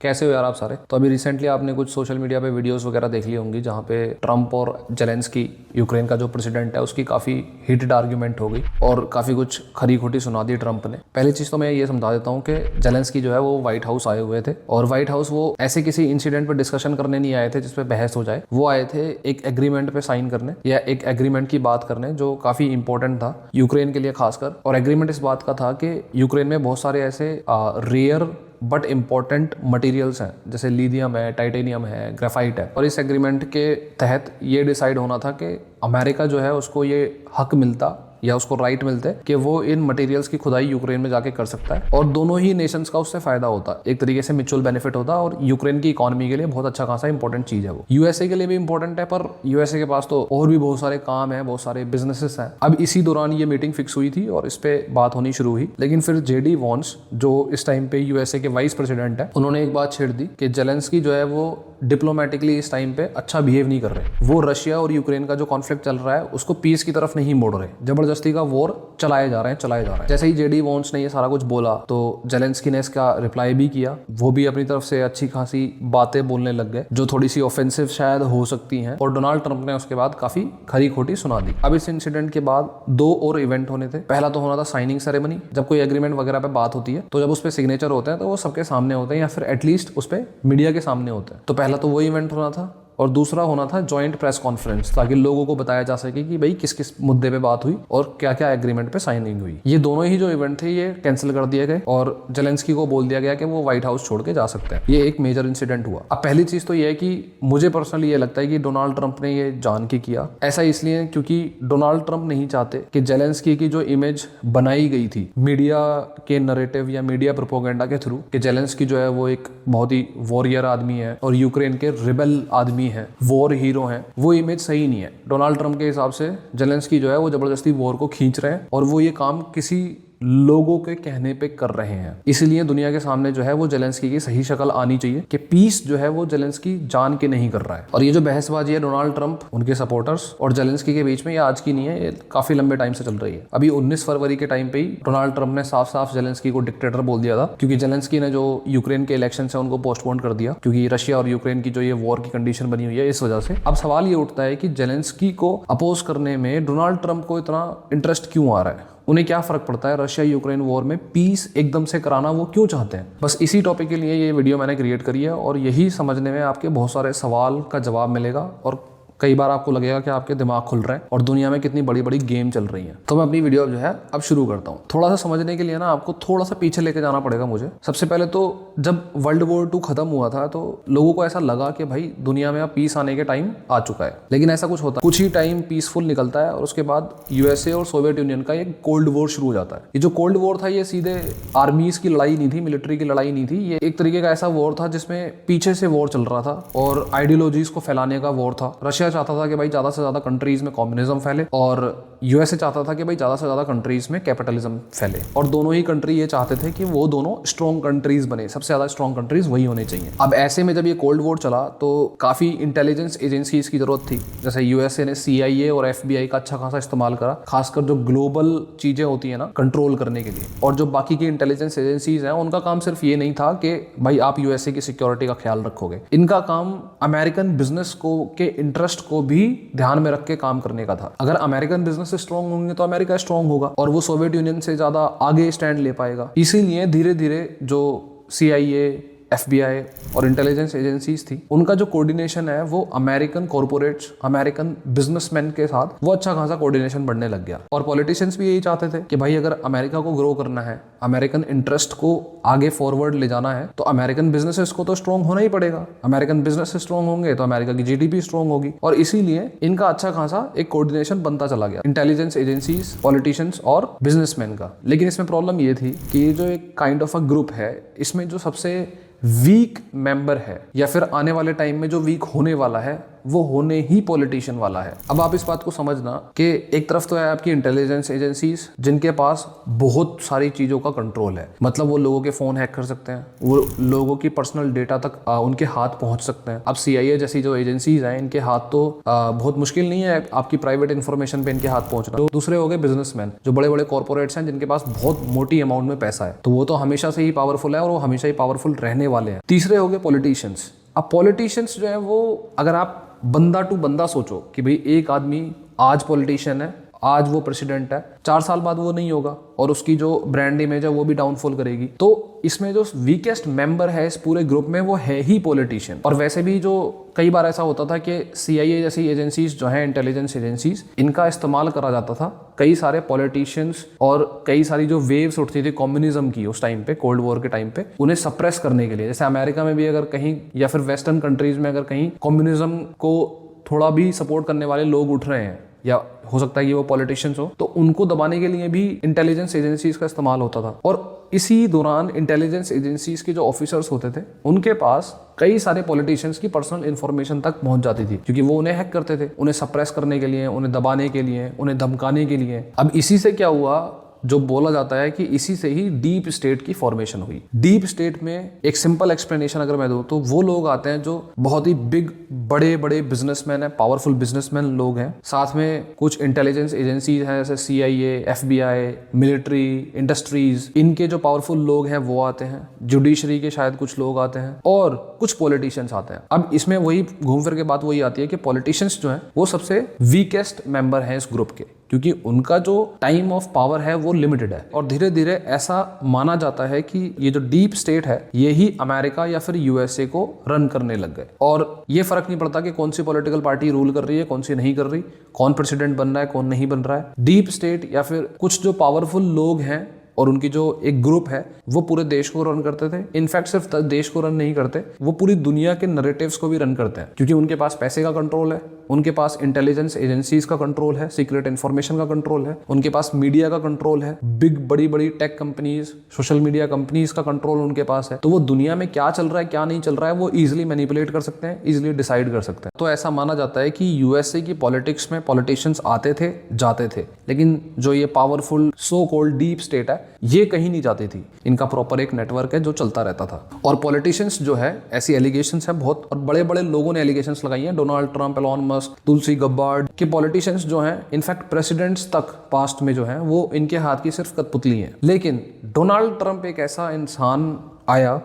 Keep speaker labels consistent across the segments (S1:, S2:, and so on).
S1: कैसे हो यार आप सारे। तो अभी रिसेंटली आपने कुछ सोशल मीडिया पे वीडियोस वगैरह देख ली होंगी जहाँ पे ट्रम्प और जेलेंस्की यूक्रेन का जो प्रेसिडेंट है उसकी काफ़ी हीटेड आर्ग्यूमेंट हो गई और काफ़ी कुछ खरी खोटी सुना दी ट्रम्प ने। पहली चीज़ तो मैं ये समझा देता हूँ कि जेलेंस्की जो है वो व्हाइट हाउस आए हुए थे और व्हाइट हाउस वो ऐसे किसी इंसिडेंट पर डिस्कशन करने नहीं आए थे जिसपे बहस हो जाए। वो आए थे एक एग्रीमेंट पे साइन करने या एक एग्रीमेंट की बात करने जो काफ़ी इंपॉर्टेंट था यूक्रेन के लिए खासकर। और एग्रीमेंट इस बात का था कि यूक्रेन में बहुत सारे ऐसे रेयर बट इंपॉर्टेंट मटेरियल्स हैं जैसे लिथियम है, टाइटेनियम है, ग्रेफाइट है। और इस एग्रीमेंट के तहत ये डिसाइड होना था कि अमेरिका जो है उसको ये हक मिलता या उसको राइट मिलते कि वो इन मटेरियल्स की खुदाई यूक्रेन में जाके कर सकता है और दोनों ही नेशंस का उससे फायदा होता, एक तरीके से म्यूचुअल बेनिफिट होता और यूक्रेन की इकोनॉमी के लिए बहुत अच्छा खासा इंपॉर्टेंट चीज है। वो यूएसए के लिए भी इंपॉर्टेंट है पर यूएसए के पास तो और भी बहुत सारे काम है, बहुत सारे बिजनेसेस हैं। अब इसी दौरान ये मीटिंग फिक्स हुई थी और इस पे बात होनी शुरू हुई, लेकिन फिर जेडी वॉन्स जो इस टाइम पे यूएसए के वाइस प्रेसिडेंट है उन्होंने एक बात छेड़ दी कि जेलेंस्की जो है वो डिप्लोमेटिकली इस टाइम पे अच्छा बिहेव नहीं कर रहे। वो रशिया और यूक्रेन का जो कॉन्फ्लिक्ट चल रहा है उसको पीस की तरफ नहीं मोड़ रहे, जबरदस्ती का वॉर चलाए जा रहे हैं। जैसे ही जेडी वॉन्स ने ये सारा कुछ बोला तो जेलेंस्की ने इसका रिप्लाई भी किया। वो भी अपनी तरफ से अच्छी खासी बातें बोलने लग गए जो थोड़ी सी ऑफेंसिव शायद हो सकती हैं और डोनाल्ड ट्रंप ने उसके बाद काफी खरी खोटी सुना दी। अब इस इंसिडेंट के बाद दो और इवेंट होने थे। पहला तो होना था साइनिंग सेरेमनी। जब कोई एग्रीमेंट वगैरह पे बात होती है तो जब उस पर सिग्नेचर होते हैं तो वो सबके सामने होते हैं या फिर एटलीस्ट उस पर मीडिया के सामने होते हैं। तो पहला तो वो इवेंट होना था और दूसरा होना था जॉइंट प्रेस कॉन्फ्रेंस, ताकि लोगों को बताया जा सके कि भाई किस किस मुद्दे पे बात हुई और क्या क्या एग्रीमेंट पे साइनिंग हुई। ये दोनों ही जो इवेंट थे ये कैंसिल कर दिए गए और जेलेंस्की को बोल दिया गया कि वो व्हाइट हाउस छोड़ के जा सकते हैं। ये एक मेजर इंसिडेंट हुआ। अब पहली चीज तो ये है कि मुझे पर्सनली ये लगता है कि डोनाल्ड ट्रंप ने ये जान के किया। ऐसा इसलिए क्योंकि डोनाल्ड ट्रंप नहीं चाहते कि जेलेंस्की की जो इमेज बनाई गई थी मीडिया के नरेटिव या मीडिया प्रोपोगेंडा के थ्रू कि जेलेंस्की जो है वो एक बहुत ही वॉरियर आदमी है और यूक्रेन के रिबेल आदमी है, वॉर हीरो हैं, वो इमेज सही नहीं है। डोनाल्ड ट्रंप के हिसाब से जेलेंस्की जो है वो जबरदस्ती वॉर को खींच रहे हैं और वो ये काम किसी लोगों के कहने पे कर रहे हैं। इसीलिए दुनिया के सामने जो है वो जेलेंस्की की सही शक्ल आनी चाहिए कि पीस जो है वो जेलेंस्की जान के नहीं कर रहा है। और ये जो बहसबाजी है डोनाल्ड ट्रंप, उनके सपोर्टर्स और जेलेंस्की के बीच में, ये आज की नहीं है, ये काफी लंबे टाइम से चल रही है। अभी 19 फरवरी के टाइम पे ही डोनाल्ड ट्रंप ने साफ साफ जेलेंस्की को डिक्टेटर बोल दिया था क्योंकि जेलेंस्की ने जो यूक्रेन के इलेक्शन है उनको पोस्टपोन कर दिया क्योंकि रशिया और यूक्रेन की जो ये वॉर की कंडीशन बनी हुई है इस वजह से। अब सवाल ये उठता है कि जेलेंस्की को अपोज करने में डोनाल्ड ट्रंप को इतना इंटरेस्ट क्यों आ रहा है? उन्हें क्या फर्क पड़ता है रशिया यूक्रेन वॉर में पीस एकदम से कराना वो क्यों चाहते हैं? बस इसी टॉपिक के लिए ये वीडियो मैंने क्रिएट करी है और यही समझने में आपके बहुत सारे सवाल का जवाब मिलेगा और कई बार आपको लगेगा कि आपके दिमाग खुल रहे हैं और दुनिया में कितनी बड़ी बड़ी गेम चल रही हैं। तो मैं अपनी वीडियो जो है अब शुरू करता हूँ। थोड़ा सा समझने के लिए ना आपको थोड़ा सा पीछे लेके जाना पड़ेगा मुझे। सबसे पहले तो जब वर्ल्ड वॉर 2 खत्म हुआ था तो लोगों को ऐसा लगा कि भाई दुनिया में अब पीस आने के टाइम आ चुका है, लेकिन ऐसा कुछ होता है, कुछ ही टाइम पीसफुल निकलता है और उसके बाद यूएसए और सोवियत यूनियन का एक कोल्ड वॉर शुरू हो जाता है। ये जो कोल्ड वॉर था ये सीधे आर्मीज की लड़ाई नहीं थी, मिलिट्री की लड़ाई नहीं थी, ये एक तरीके का ऐसा वॉर था जिसमें पीछे से वॉर चल रहा था और आइडियोलॉजीज को फैलाने का वॉर था। रशिया चाहता था कि भाई ज्यादा से ज्यादा कंट्रीज में कम्युनिज्म फैले और यूएसए चाहता था कि भाई ज्यादा से ज्यादा कंट्रीज में कैपिटलिज्म फैले और दोनों ही कंट्री ये चाहते थे कि वो दोनों स्ट्रॉन्ग कंट्रीज बने, सबसे ज्यादा स्ट्रॉन्ग कंट्रीज वही होने चाहिए। अब ऐसे में जब ये कोल्ड वॉर चला तो काफी इंटेलिजेंस एजेंसीज की जरूरत थी। जैसे यूएसए ने CIA और FBI का अच्छा खासा इस्तेमाल करा, खासकर जो ग्लोबल चीजें होती है ना कंट्रोल करने के लिए। और जो बाकी की इंटेलिजेंस एजेंसीज हैं उनका काम सिर्फ ये नहीं था कि भाई आप यूएसए की सिक्योरिटी का ख्याल रखोगे, इनका काम अमेरिकन बिजनेस को के इंटरेस्ट को भी ध्यान में रख के काम करने का था। अगर अमेरिकन बिजनेस स्ट्रांग होंगे तो अमेरिका स्ट्रांग होगा और वो सोवियत यूनियन से ज्यादा आगे स्टैंड ले पाएगा। इसीलिए धीरे धीरे जो CIA, FBI और इंटेलिजेंस एजेंसीज थी उनका जो कोऑर्डिनेशन है वो अमेरिकन कॉर्पोरेट्स, अमेरिकन बिजनेसमैन के साथ वो अच्छा खासा कोऑर्डिनेशन बढ़ने लग गया। और पॉलिटिशियंस भी यही चाहते थे कि भाई अगर अमेरिका को ग्रो करना है, अमेरिकन इंटरेस्ट को आगे फॉरवर्ड ले जाना है तो अमेरिकन बिजनेसेस को तो स्ट्रॉन्ग होना ही पड़ेगा। अमेरिकन बिजनेस स्ट्रॉन्ग होंगे तो अमेरिका की GDP स्ट्रॉन्ग होगी और इसीलिए इनका अच्छा खासा एक कोऑर्डिनेशन बनता चला गया इंटेलिजेंस एजेंसीज, पॉलिटिशियंस और बिजनेसमैन का। लेकिन इसमें प्रॉब्लम ये थी कि ये जो एक काइंड ऑफ अ ग्रुप है इसमें जो सबसे वीक मेंबर है या फिर आने वाले टाइम में जो वीक होने वाला है वो होने ही पॉलिटिशियन वाला है। अब आप इस बात को समझना कि एक तरफ तो है आपकी इंटेलिजेंस एजेंसीज जिनके पास बहुत सारी चीजों का कंट्रोल है, मतलब वो लोगों के फोन हैक कर सकते हैं, वो लोगों की पर्सनल डेटा तक उनके हाथ पहुंच सकते हैं। अब CIA जैसी जो एजेंसीज हैं इनके हाथ तो बहुत मुश्किल नहीं है आपकी प्राइवेट इन्फॉर्मेशन पे इनके हाथ पहुंचना। तो दूसरे हो गए बिजनेसमैन, जो बड़े बड़े कॉर्पोरेट्स हैं जिनके पास बहुत मोटी अमाउंट में पैसा है, तो वो तो हमेशा से ही पावरफुल है और वो हमेशा ही पावरफुल रहने वाले हैं। तीसरे हो गए पॉलिटिशियंस। अब पॉलिटिशियंस जो है वो, अगर आप बंदा टू बंदा सोचो कि भाई एक आदमी आज पॉलिटिशियन है, आज वो प्रेसिडेंट है, 4 साल बाद वो नहीं होगा और उसकी जो ब्रांड इमेज है वो भी डाउनफॉल करेगी। तो इसमें जो वीकेस्ट मेंबर है इस पूरे ग्रुप में वो है ही पॉलिटिशियन। और वैसे भी जो कई बार ऐसा होता था कि CIA जैसी एजेंसीज जो हैं, इंटेलिजेंस एजेंसीज, इनका इस्तेमाल करा जाता था कई सारे पॉलिटिशियंस और कई सारी जो वेव्स उठती थी कम्युनिज्म की उस टाइम पे, कोल्ड वॉर के टाइम पे, उन्हें सप्रेस करने के लिए। जैसे अमेरिका में भी अगर कहीं या फिर वेस्टर्न कंट्रीज में अगर कहीं कम्युनिज्म को थोड़ा भी सपोर्ट करने वाले लोग उठ रहे हैं, या हो सकता है कि वो पॉलिटिशियंस हो, तो उनको दबाने के लिए भी इंटेलिजेंस एजेंसीज का इस्तेमाल होता था। और इसी दौरान इंटेलिजेंस एजेंसीज के जो ऑफिसर्स होते थे उनके पास कई सारे पॉलिटिशियंस की पर्सनल इंफॉर्मेशन तक पहुंच जाती थी, क्योंकि वो उन्हें हैक करते थे, उन्हें सप्रेस करने के लिए, उन्हें दबाने के लिए, उन्हें धमकाने के लिए। अब इसी से क्या हुआ, जो बोला जाता है कि इसी से ही डीप स्टेट की फॉर्मेशन हुई। डीप स्टेट में एक सिंपल एक्सप्लेनेशन अगर मैं दूं तो वो लोग आते हैं जो बहुत ही बिग, बड़े बड़े बिजनेसमैन हैं, पावरफुल बिजनेसमैन लोग हैं, साथ में कुछ इंटेलिजेंस एजेंसीज हैं जैसे CIA, FBI, मिलिट्री, इंडस्ट्रीज, इनके जो पावरफुल लोग हैं वो आते हैं, जुडिशरी के शायद कुछ लोग आते हैं और कुछ पॉलिटिशियंस आते हैं। अब इसमें वही घूम फिर के बात वही आती है कि पॉलिटिशियंस जो हैं वो सबसे वीकेस्ट मेंबर हैं इस ग्रुप के, क्योंकि उनका जो टाइम ऑफ पावर है वो लिमिटेड है। और धीरे धीरे ऐसा माना जाता है कि ये जो डीप स्टेट है ये ही अमेरिका या फिर USA को रन करने लग गए। और ये फर्क नहीं पड़ता कि कौन सी पॉलिटिकल पार्टी रूल कर रही है, कौन सी नहीं कर रही, कौन प्रेसिडेंट बन रहा है, कौन नहीं बन रहा है। डीप स्टेट या फिर कुछ जो पावरफुल लोग हैं और उनकी जो एक ग्रुप है वो पूरे देश को रन करते थे। इनफैक्ट सिर्फ देश को रन नहीं करते, वो पूरी दुनिया के नैरेटिव्स को भी रन करते हैं, क्योंकि उनके पास पैसे का कंट्रोल है, उनके पास इंटेलिजेंस एजेंसीज का कंट्रोल है, सीक्रेट इंफॉर्मेशन का कंट्रोल है, उनके पास मीडिया का कंट्रोल है, बिग बड़ी बड़ी tech companies, social media companies का कंट्रोल उनके पास है। तो वो दुनिया में क्या चल रहा है क्या नहीं चल रहा है वो इजिली मैनिपुलेट कर सकते हैं, इजिली डिसाइड कर सकते हैं। तो ऐसा माना जाता है कि USA की पॉलिटिक्स में पॉलिटिशियंस आते थे, जाते थे, लेकिन जो ये powerful so called deep state है ये कहीं नहीं जाती थी। इनका प्रॉपर एक नेटवर्क है जो चलता रहता था। और पॉलिटिशियंस जो है, ऐसी एलिगेशंस है बहुत, और बड़े बड़े लोगों ने एलिगेशंस लगाई हैं, डोनाल्ड ट्रंप, एलॉन मस्क, तुलसी गब्बार्ड, के पॉलिटिशियंस जो हैं इनफैक्ट प्रेसिडेंट्स तक पास्ट में जो हैं वो इनके हाथ की सिर्फ कठपुतली हैं। लेकिन डोनाल्ड ट्रंप एक ऐसा इंसान आया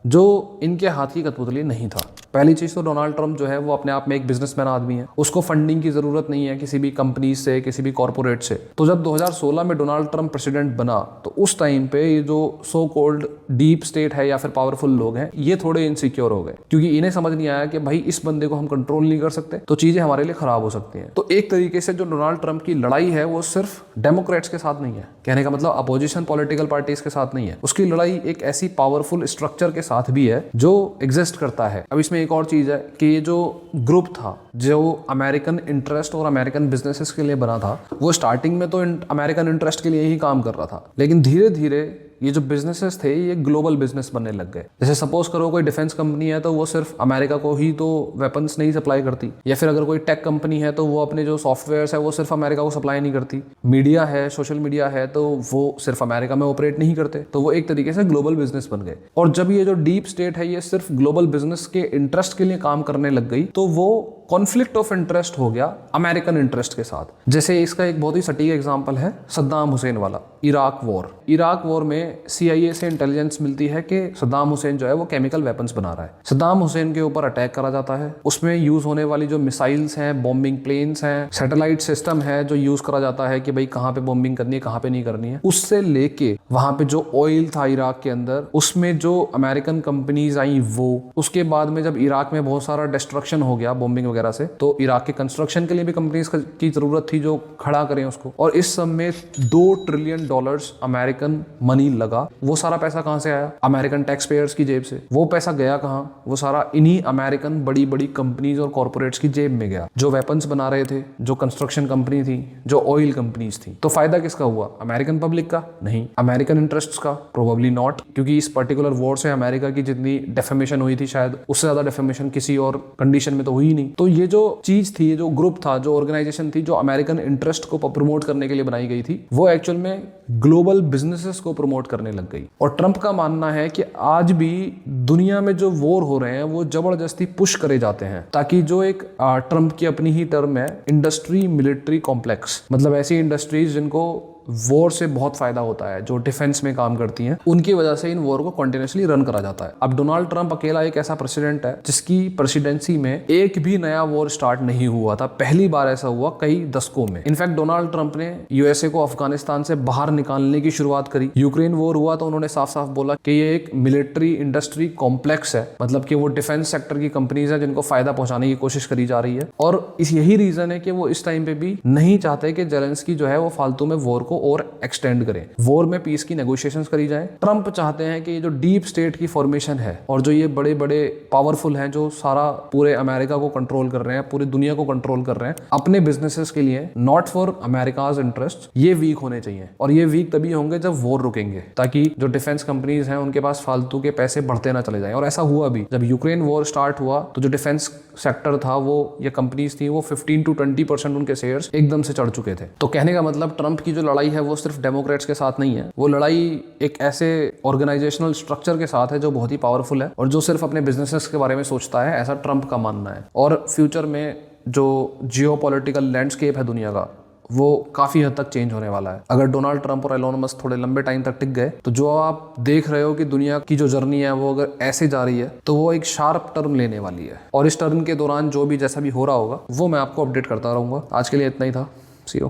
S1: जो इनके हाथ की कठपुतली नहीं था। पहली चीज तो डोनाल्ड ट्रंप जो है वो अपने आप में एक बिजनेसमैन आदमी है, उसको फंडिंग की जरूरत नहीं है किसी भी कंपनी से, किसी भी कॉर्पोरेट से। तो जब 2016 में डोनाल्ड ट्रंप प्रेसिडेंट बना तो उस टाइम पे ये जो सो कॉल्ड डीप स्टेट है या फिर पावरफुल लोग हैं ये थोड़े इनसिक्योर हो गए, क्योंकि इन्हें समझ नहीं आया कि भाई इस बंदे को हम कंट्रोल नहीं कर सकते तो चीजें हमारे लिए खराब हो सकती हैं। तो एक तरीके से जो डोनाल्ड ट्रंप की लड़ाई है वो सिर्फ डेमोक्रेट्स के साथ नहीं है, कहने का मतलब अपोजिशन पॉलिटिकल पार्टीज के साथ नहीं है, उसकी लड़ाई एक ऐसी पावरफुल स्ट्रक्चर के साथ भी है जो एग्जिस्ट करता है। अब इसमें एक और चीज है कि ये जो ग्रुप था जो अमेरिकन इंटरेस्ट और अमेरिकन बिजनेसेस के लिए बना था, वो स्टार्टिंग में तो अमेरिकन इंटरेस्ट के लिए ही काम कर रहा था, लेकिन धीरे धीरे ये जो बिजनेसेस थे ये ग्लोबल बिजनेस बनने लग गए। जैसे सपोज करो कोई डिफेंस कंपनी है तो वो सिर्फ अमेरिका को ही तो वेपन्स नहीं सप्लाई करती, या फिर अगर कोई टेक कंपनी है तो वो अपने जो सॉफ्टवेयर है वो सिर्फ अमेरिका को सप्लाई नहीं करती। मीडिया है, सोशल मीडिया है तो वो सिर्फ अमेरिका में ऑपरेट नहीं करते, तो वो एक तरीके से ग्लोबल बिजनेस बन गए। और जब ये जो डीप स्टेट है ये सिर्फ ग्लोबल बिजनेस के इंटरेस्ट के लिए काम करने लग गई तो वो कॉन्फ्लिक्ट ऑफ इंटरेस्ट हो गया अमेरिकन इंटरेस्ट के साथ। जैसे इसका एक बहुत ही सटीक एग्जांपल है सद्दाम हुसैन वाला, इराक वॉर। इराक वॉर में CIA से इंटेलिजेंस मिलती है कि सद्दाम हुसैन जो है वो केमिकल वेपन्स बना रहा है। सद्दाम हुसैन के ऊपर अटैक करा जाता है, उसमें यूज होने वाली जो मिसाइल्स हैं, बॉम्बिंग प्लेन्स हैं, सैटेलाइट सिस्टम है जो यूज करा जाता है कि भाई कहाँ पे बॉम्बिंग करनी है कहाँ पे नहीं करनी है, उससे लेके वहां पे जो ऑयल था इराक के अंदर उसमें जो अमेरिकन कंपनीज आई वो, उसके बाद में जब इराक में बहुत सारा डिस्ट्रक्शन हो गया बॉम्बिंग वगैरह से, तो इराक के कंस्ट्रक्शन के लिए भी कंपनीज की जरूरत थी जो खड़ा करें उसको। और इस सब में $2 ट्रिलियन अमेरिकन मनी लगा। वो सारा पैसा कहां से आया? अमेरिकन टैक्स पेयर्स की जेब से। वो पैसा गया कहां? वो सारा इन्हीं अमेरिकन बड़ी बड़ी कंपनीज और कॉर्पोरेट्स की जेब में गया, जो वेपन्स बना रहे थे, जो कंस्ट्रक्शन कंपनी थी, जो ऑयल कंपनीज थी। तो फायदा किसका हुआ? अमेरिकन पब्लिक का? नहीं। अमेरिकन इंटरेस्ट्स का? प्रोबेबली नॉट, क्योंकि इस पर्टिकुलर वॉर से अमेरिका की जितनी डेफेमेशन हुई थी शायद उससे ज्यादा डेफेमेशन किसी और कंडीशन में तो हुई नहीं। तो तो ये जो चीज थी, जो ग्रुप था, जो ऑर्गेनाइजेशन थी, जो अमेरिकन इंटरेस्ट को प्रमोट करने के लिए बनाई गई थी, वो एक्चुअल में ग्लोबल बिजनेसेस को प्रमोट करने लग गई। और ट्रंप का मानना है कि आज भी दुनिया में जो वॉर हो रहे हैं वो जबरदस्ती पुश करे जाते हैं, ताकि जो एक ट्रंप की अपनी ही टर्म है इंडस्ट्री मिलिट्री कॉम्प्लेक्स, मतलब ऐसी इंडस्ट्रीज जिनको वॉर से बहुत फायदा होता है, जो डिफेंस में काम करती हैं, उनकी वजह से इन वॉर को कंटिन्यूसली रन करा जाता है। अब डोनाल्ड ट्रंप अकेला एक ऐसा प्रेसिडेंट है जिसकी प्रेसिडेंसी में एक भी नया वॉर स्टार्ट नहीं हुआ था। पहली बार ऐसा हुआ कई दशकों में। इनफैक्ट डोनाल्ड ट्रंप ने यूएसए को अफगानिस्तान से बाहर निकालने की शुरुआत करी। यूक्रेन वॉर हुआ तो उन्होंने साफ साफ बोला कि ये एक मिलिट्री इंडस्ट्री कॉम्प्लेक्स है, मतलब कि वो डिफेंस सेक्टर की कंपनीज है जिनको फायदा पहुंचाने की कोशिश करी जा रही है। और इस यही रीजन है कि वो इस टाइम पे भी नहीं चाहते कि जेलेंस्की जो है वो फालतू में वॉर को और एक्सटेंड करें, वॉर में पीस की नेगोशिएशंस करी जाएं। ट्रंप चाहते हैं कि ये जो डीप स्टेट की फॉर्मेशन है और जो ये बड़े बड़े पावरफुल हैं, जो सारा पूरे अमेरिका को कंट्रोल कर रहे हैं, पूरी दुनिया को कंट्रोल कर रहे हैं अपने बिजनेसेस के लिए, नॉट फॉर अमेरिकाज इंटरेस्ट, ये वीक होने चाहिए। और ये वीक तभी होंगे जब वॉर रुकेंगे, ताकि जो डिफेंस कंपनीज हैं उनके पास फालतू के पैसे बढ़ते ना चले जाएं। और ऐसा हुआ भी, जब यूक्रेन वॉर स्टार्ट हुआ तो जो डिफेंस सेक्टर था, वो ये कंपनीज थी, वो 15 to 20% उनके शेयर्स एकदम से चढ़ चुके थे। तो कहने का मतलब ट्रंप की जो लड़ाई है वो सिर्फ डेमोक्रेट्स के साथ नहीं है, वो लड़ाई एक ऐसे ऑर्गेनाइजेशनल स्ट्रक्चर के साथ है जो बहुत ही पावरफुल है और जो सिर्फ अपने बिजनेसेस के बारे में सोचता है, ऐसा ट्रंप का मानना है। और फ्यूचर में जो जियोपॉलिटिकल लैंडस्केप है दुनिया का, वो काफी हद तक चेंज होने वाला है। अगर डोनाल्ड ट्रंप और एलोन मस्क थोड़े लंबे टाइम तक टिक गए तो जो आप देख रहे हो कि दुनिया की जो जर्नी है वो अगर ऐसे जा रही है तो वो एक शार्प टर्न लेने वाली है। और इस टर्न के दौरान जो भी जैसा भी हो रहा होगा वो मैं आपको अपडेट करता रहूंगा। आज के लिए इतना ही था। सी यू।